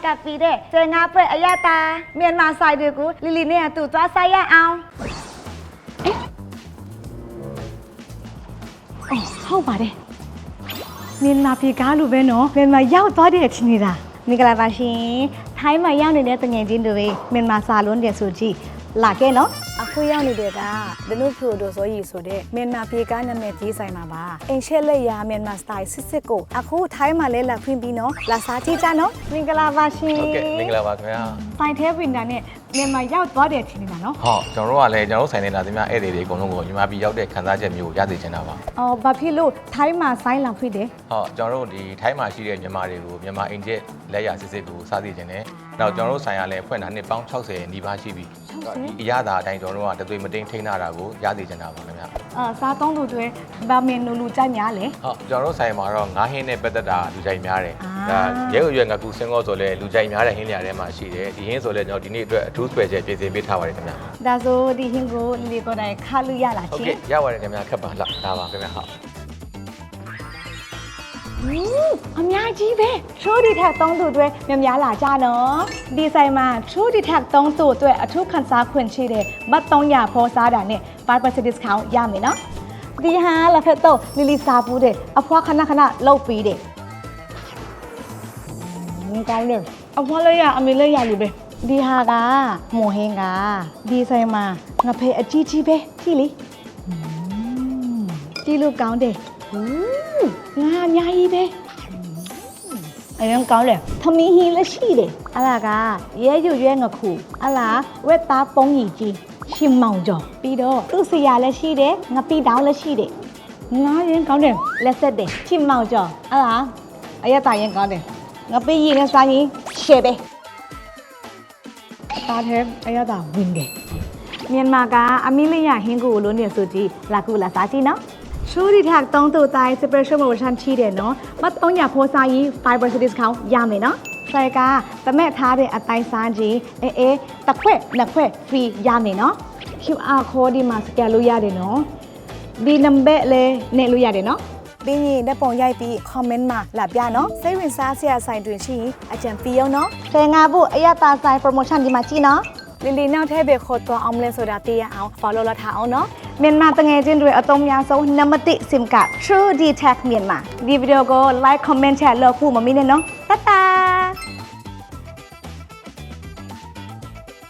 กะปีเด้เจงาเพื่ออายาตาเมียนมาใส่ดูกูลิลิเนี่ยตู่ตัวใส่ยาเอาဟုတ်ပါတယ်မြန်မာပြည်ကားလိုပဲနော်မြန်မာရောက်သွားတဲ့အချိန်နေတာမင်္ဂလာပါရှင်ထိုင်းမှာရောက်နေတဲ့တငယ်ချင်းတွေမြန်မာစာလုံးတယ်ဆိုကြည့်လာခဲ့နော်အခုရောက်နေတဲ့ကဒနုဖြိုတို့ဆိုရီဆိုတဲ့မြန်မာပြည်ကားနာမည်ကြီးဆိုင်မှာပါအင်ရှက်လက်ရာမြန်မာစတိုင်စစ်ကိုအခုထိုင်းမှာလဲလာဖွင့်ပြီးနော်လာစားကြည့်ကြနော်မင်္ဂလာပါရှင်ဟုတ်ကဲ့မင်္ဂလာပါခင်ဗျာဆိုင်သေးပင်တာနဲ့မြန်မာရောက်သွားတဲ့အချိန်နေတာနော်ဟုတ်ကျွန်တော်တို့ကလည်းကျွန်တော်တို့ဆိုင်နေတာသမျှဧည့်သည်တွေအကုန်လုံးကိုမြန်မာပြည်ရောက်တဲ့ခံစားချက်မျိုးကိုရသိချင်တာပါဘာဖြစ်လို့ထိုင်းမှာဆိုင်လာဖွင့်တယ်ဟုတ်ကျွန်တော်တို့ဒီထိုင်းမှာရှိတဲ့မြန်မာတွေကိုမြန်မာအင်ဂျက်လက်ရစစ်စစ်ကိုစားသိချင်တယ်နောက်ကျွန်တော်တို့ဆိုင်ရလည်းဖွင့်တာနှစ်ပေါင်း60နီးပါးရှိပြီဒီရတာအတိုင်းကျွန်တော်တို့ကတသွေးမတိန်ထိန်းထားတာကိုရသိချင်တာပါခင်ဗျာစားသုံးသူတွေဗာမင်လူကြိုက်များလေဟုတ်ကျွန်တော်တို့ဆိုင်မှာတော့ငါးဟင်းနဲ့ပတ်သက်တာလူကြိုက်များတယ်ဒါရဲရွယ်ငါကူစင်ကောဆိုလဲလူကြိုက်များတဲ့ဟင်းလျာထဲမှာရှိတယ်ဒီဟင်းဆိုလဲကျွန်တော်ဒီနေ့အတွက်အထူး special ပြင်ဆင်ပေးထားပါတယ်ခင်ဗျာဒါဆိုဒီဟင်းကိုလေကိုတိုင်ခါလို့ရလားချင်းဟုတ်ကဲ့ရပါတယ်ခင်ဗျာခက်ပါလားဒါပါခင်ဗျာဟုတ်အများကြီးပဲချိုးဒီထက်3သူတွေများလာကြနော်ဒီဆိုင်မှာချိုးဒီထက်3သူတွေအထူးခန်းစားခွင့်ရှိတဲ့မတ်300ဖော်စားတာနဲ့ 5% discount ရမယ်နော်ဒီဟာလက်ဖက်တော့လီလီစားဘူးတဲ့အဖွားခဏခဏလုတ်ပြီးတယ်ကောင်းတယ်အဖွားလေးရအမေလေးရလူပဲဒီဟာကမိုဟင်းကဒီဆိုင်မှာငါဖေအကြီးကြီးပဲကြည့်လေကြည့်လို့ကောင်းတယ်ငါအများကြီးပဲအရင်ကောင်းတယ်သမီးဟင်းလည်းရှိတယ်အလားကရဲရွငခုအလားဝက်သားပုံးကြီးကြီးရှင်မောင်ကျော်ပြီးတော့သူ့ဆရာလည်းရှိတယ်ငါပီတောင်းလည်းရှိတယ်ငါရင်ကောင်းတယ်လက်ဆက်တယ်ရှင်မောင်ကျော်အလားအရက်တာရင်ကောင်းတယ်ငါပီရင်လည်းစားရင်ရှယ်ပဲတားတယ်အရက်တာဝင်တယ်မြန်မာကအမီလီယာဟင်းကိုလုံးနေဆိုကြည့်လာကူလာစားကြည့်နော်ချိုးဒီထက်3တူတိုင်း special promotion ရှိတယ်နော်မတ်300ဖိုးစားရင် 5% discount ရမယ်နော်ဆိုင်ကတမက်ထားတဲ့အတိုင်းစားကြီးတစ်ခွက်နှစ်ခွက် free ရမယ်နော် QR code ဒီမှာ scan လို့ရတယ်နော်ဒီ number လည်းနဲ့လို့ရတယ်နော်ပြီးရင်လက်ပုံရိုက်ပြီး comment မှာလာပြနော်စိတ်ဝင်စားစရာဆိုင်တွင်ရှိရင်အကြံပေးအောင်နော်ဆယ်ငါဖို့အရသာဆိုင် promotion ဒီမှာကြည့်နော်လီလီနောက်ထဲပဲခေါ်တော့အောင်လဲဆိုတာသိရအောင် follow လုပ်ထားအောင်နော်မြန်မာတငယ်ချင်းတွေအသုံးများဆုံးနံပါတ်1 SIM card True D Tech မြန်မာဒီဗီဒီယိုကို like comment ချလုပ်ဖို့မမေ့နဲ့နော်